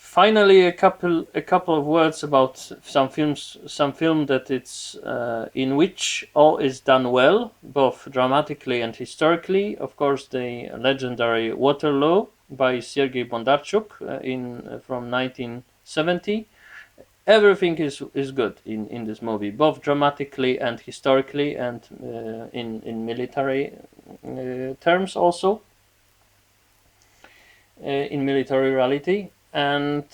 Finally, a couple of words about some film that it's in which all is done well, both dramatically and historically. Of course, the legendary Waterloo by Sergei Bondarchuk in from 1970. Everything is good in this movie, both dramatically and historically, and in military terms also, in military reality, and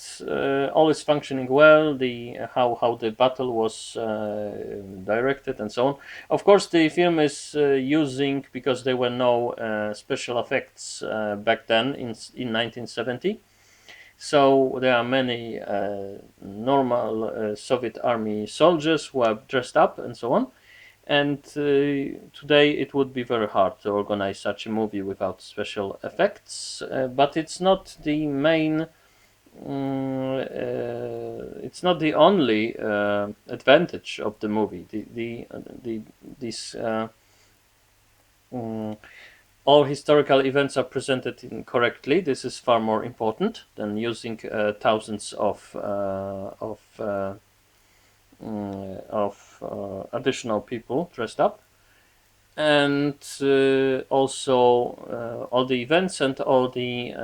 all is functioning well. The how the battle was directed and so on. Of course, the film is using, because there were no special effects back then in 1970. So there are many normal Soviet army soldiers who are dressed up and so on. And today it would be very hard to organize such a movie without special effects. But it's not the main. It's not the only advantage of the movie. These all historical events are presented correctly. This is far more important than using thousands of additional people dressed up, and also all the events and all the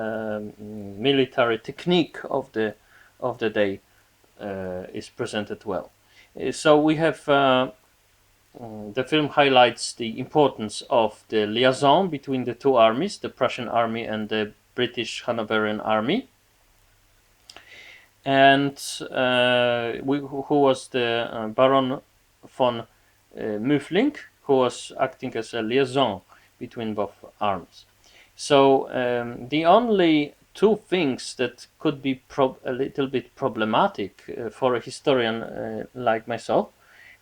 military technique of the day is presented well. So we have the film highlights the importance of the liaison between the two armies, the Prussian army and the British Hanoverian army. And who was the Baron von Müffling, who was acting as a liaison between both armies. So the only two things that could be a little bit problematic for a historian like myself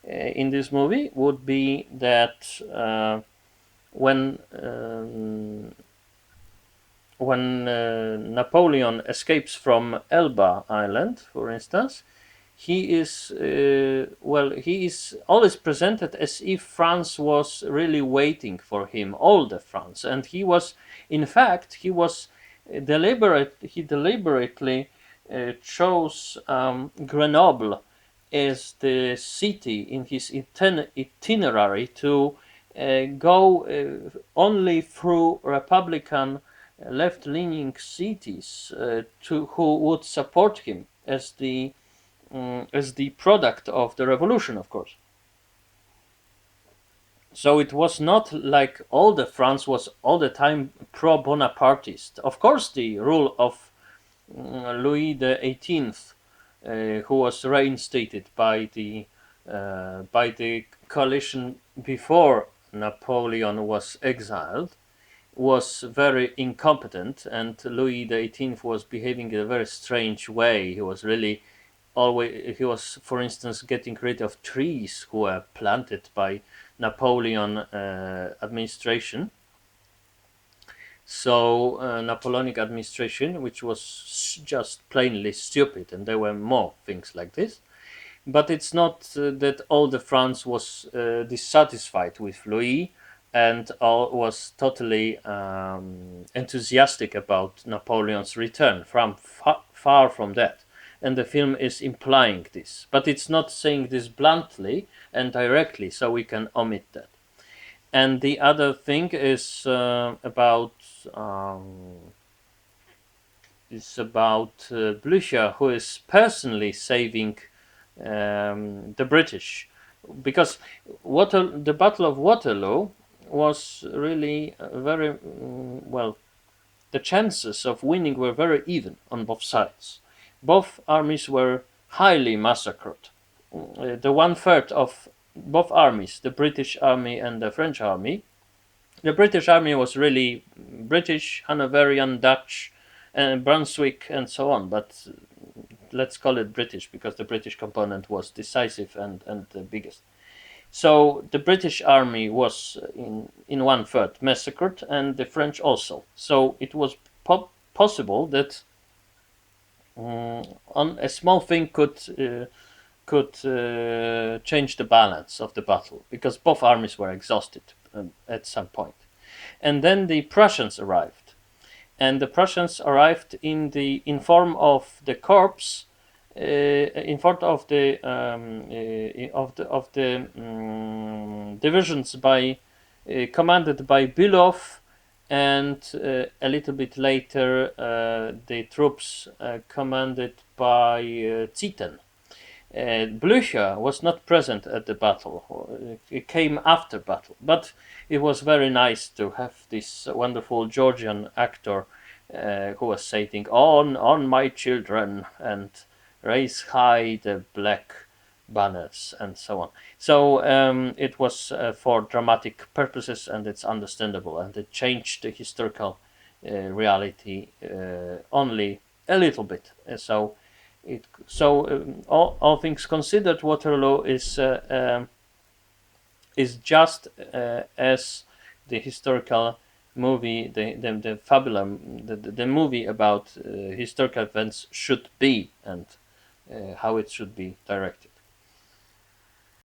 in this movie would be that when Napoleon escapes from Elba Island, for instance, he is always presented as if France was really waiting for him, all the France, and he was, in fact, he deliberately chose Grenoble as the city in his itinerary to go only through Republican left-leaning cities who would support him as the product of the revolution, of course. So it was not like all the France was all the time pro-Bonapartist. Of course, the rule of Louis XVIII, who was reinstated by the coalition before Napoleon was exiled, was very incompetent, and Louis XVIII was behaving in a very strange way. He was really for instance, getting rid of trees who were planted by Napoleon administration. So Napoleonic administration, which was just plainly stupid, and there were more things like this. But it's not that all the France was dissatisfied with Louis and all was totally enthusiastic about Napoleon's return. Far from that. And the film is implying this, but it's not saying this bluntly and directly, so we can omit that. And the other thing is about Blücher, who is personally saving the British, because the Battle of Waterloo was really very well. The chances of winning were very even on both sides. Both armies were highly massacred. The 1/3 of both armies, the British army and the French army, the British army was really British, Hanoverian, Dutch, and Brunswick, and so on. But let's call it British because the British component was decisive and the biggest. So the British army was in 1/3 massacred, and the French also. So it was possible that on a small thing could change the balance of the battle, because both armies were exhausted at some point. And then the Prussians arrived, and the Prussians arrived in form of the corps, in front of the divisions commanded by Bülow, and a little bit later the troops commanded by Zieten. Blücher was not present at the battle. It came after battle, but it was very nice to have this wonderful Georgian actor who was saying, on, my children, and raise high the black banners," and so on. So it was for dramatic purposes, and it's understandable, and it changed the historical reality only a little bit. All things considered, Waterloo is just as the historical movie, the fabulum, the movie about historical events should be, and how it should be directed.